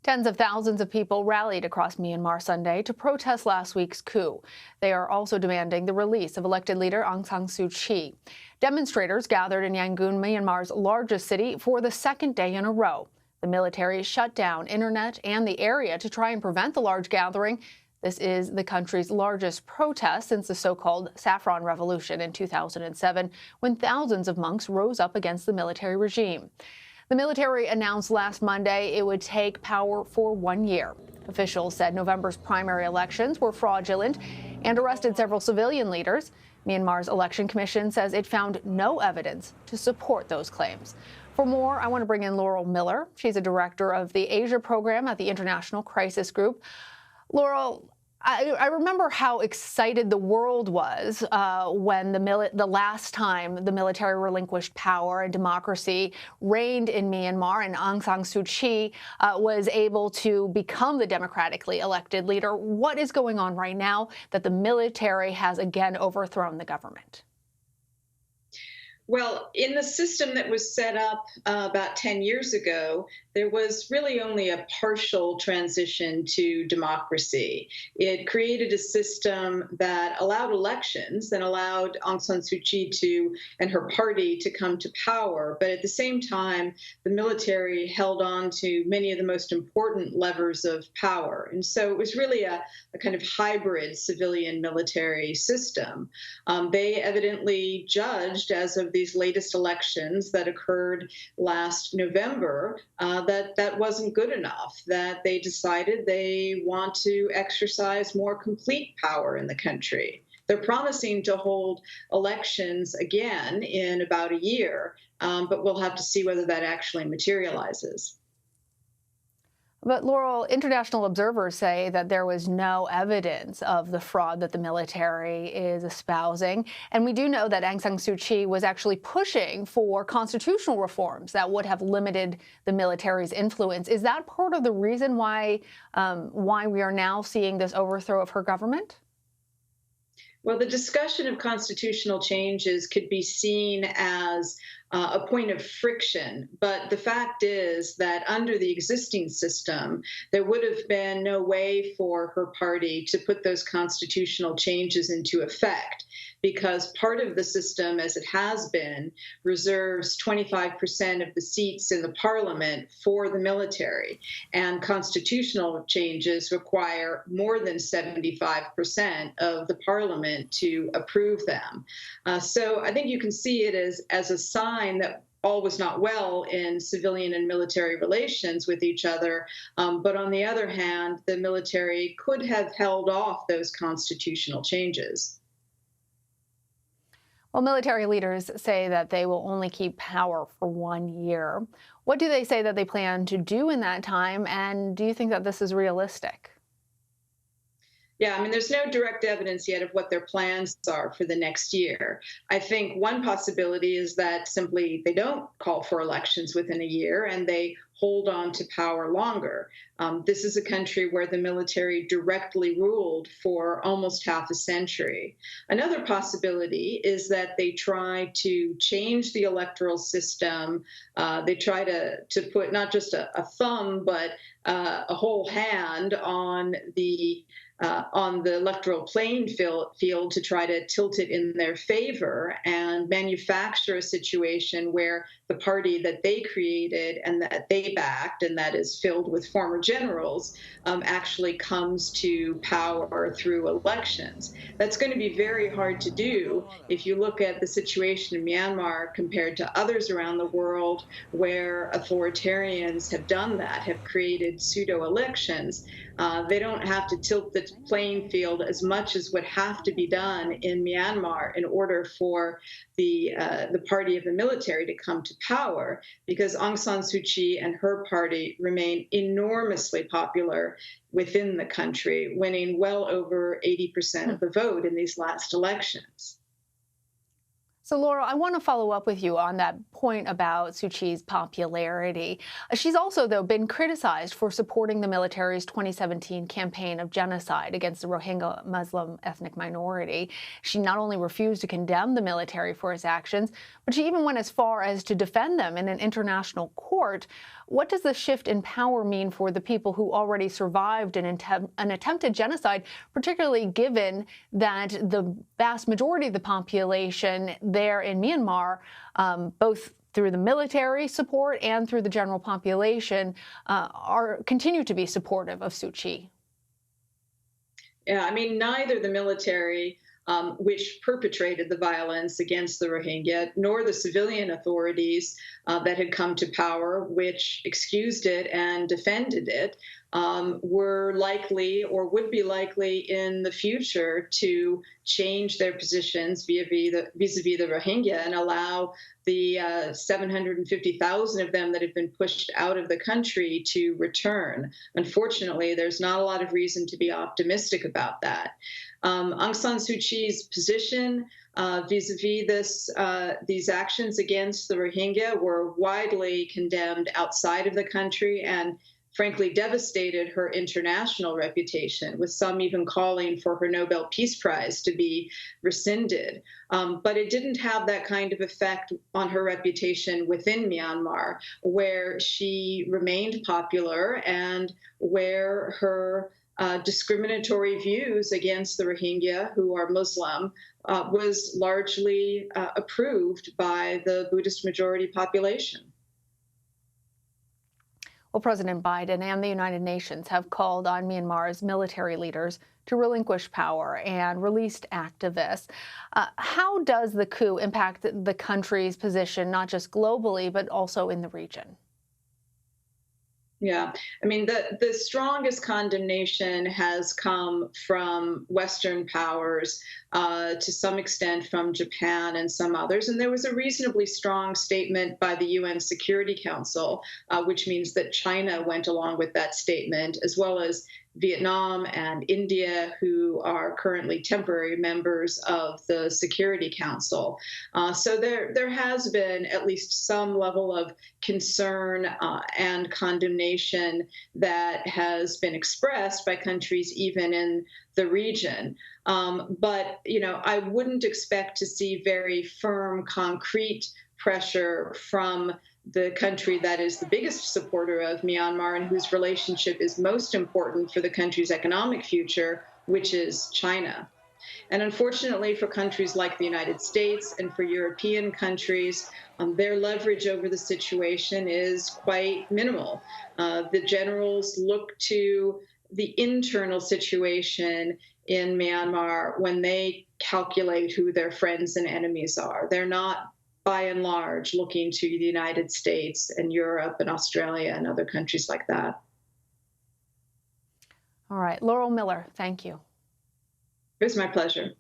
Tens of thousands of people rallied across Myanmar Sunday to protest last week's coup. They are also demanding the release of elected leader Aung San Suu Kyi. Demonstrators gathered in Yangon, Myanmar's largest city, for the second day in a row. The military shut down internet and the area to try and prevent the large gathering. This is the country's largest protest since the so-called Saffron Revolution in 2007, when thousands of monks rose up against the military regime. The military announced last Monday it would take power for 1 year. Officials said November's primary elections were fraudulent and arrested several civilian leaders. Myanmar's election commission says it found no evidence to support those claims. For more, I want to bring in Laurel Miller. She's a director of the Asia program at the International Crisis Group. Laurel, I remember how excited the world was when the last time the military relinquished power and democracy reigned in Myanmar, and Aung San Suu Kyi was able to become the democratically elected leader. What is going on right now that the military has again overthrown the government? Well, in the system that was set up about 10 years ago, there was really only a partial transition to democracy. It created a system that allowed elections and allowed Aung San Suu Kyi and her party to come to power. But at the same time, the military held on to many of the most important levers of power. And so it was really a kind of hybrid civilian military system. They evidently judged, as of these latest elections that occurred last November, that wasn't good enough, that they decided they want to exercise more complete power in the country. They're promising to hold elections again in about a year, but we'll have to see whether that actually materializes. But, Laurel, international observers say that there was no evidence of the fraud that the military is espousing. And we do know that Aung San Suu Kyi was actually pushing for constitutional reforms that would have limited the military's influence. Is that part of the reason why we are now seeing this overthrow of her government? Well, the discussion of constitutional changes could be seen as a point of friction. But the fact is that under the existing system, there would have been no way for her party to put those constitutional changes into effect, because part of the system, as it has been, reserves 25% of the seats in the parliament for the military. And constitutional changes require more than 75% of the parliament to approve them. So I think you can see it as a sign that all was not well in civilian and military relations with each other. But on the other hand, the military could have held off those constitutional changes. Well, military leaders say that they will only keep power for 1 year. What do they say that they plan to do in that time? And do you think that this is realistic? Yeah, I mean, there's no direct evidence yet of what their plans are for the next year. I think one possibility is that simply they don't call for elections within a year and they hold on to power longer. This is a country where the military directly ruled for almost half a century. Another possibility is that they try to change the electoral system. They try to put not just a thumb, but a whole hand on the electoral playing field to try to tilt it in their favor and manufacture a situation where the party that they created and that they backed, and that is filled with former generals, actually comes to power through elections. That's going to be very hard to do if you look at the situation in Myanmar compared to others around the world where authoritarians have done that, have created pseudo-elections. They don't have to tilt the playing field as much as would have to be done in Myanmar in order for the party of the military to come to power, because Aung San Suu Kyi and her party remain enormously popular within the country, winning well over 80% of the vote in these last elections. So, Laurel, I want to follow up with you on that point about Suu Kyi's popularity. She's also, though, been criticized for supporting the military's 2017 campaign of genocide against the Rohingya Muslim ethnic minority. She not only refused to condemn the military for its actions, but she even went as far as to defend them in an international court. What does the shift in power mean for the people who already survived an attempted genocide, particularly given that the vast majority of the population there in Myanmar, both through the military support and through the general population, continue to be supportive of Suu Kyi? Yeah, I mean, neither the military, which perpetrated the violence against the Rohingya, nor the civilian authorities that had come to power, which excused it and defended it, were likely or would be likely in the future to change their positions vis-a-vis the Rohingya and allow the 750,000 of them that have been pushed out of the country to return. Unfortunately, there's not a lot of reason to be optimistic about that. Aung San Suu Kyi's position vis-a-vis these actions against the Rohingya were widely condemned outside of the country and frankly devastated her international reputation, with some even calling for her Nobel Peace Prize to be rescinded. But it didn't have that kind of effect on her reputation within Myanmar, where she remained popular and where her discriminatory views against the Rohingya, who are Muslim, was largely approved by the Buddhist majority population. Well, President Biden and the United Nations have called on Myanmar's military leaders to relinquish power and released activists. How does the coup impact the country's position, not just globally, but also in the region? Yeah, I mean, the strongest condemnation has come from Western powers, to some extent from Japan and some others. And there was a reasonably strong statement by the UN Security Council, which means that China went along with that statement, as well as Vietnam and India, who are currently temporary members of the Security Council. So there has been at least some level of concern and condemnation that has been expressed by countries even in the region. But, I wouldn't expect to see very firm, concrete pressure from the country that is the biggest supporter of Myanmar and whose relationship is most important for the country's economic future, which is China. And unfortunately for countries like the United States and for European countries, their leverage over the situation is quite minimal. The generals look to the internal situation in Myanmar when they calculate who their friends and enemies are. They're not, by and large, looking to the United States and Europe and Australia and other countries like that. All right. Laurel Miller, thank you. It was my pleasure.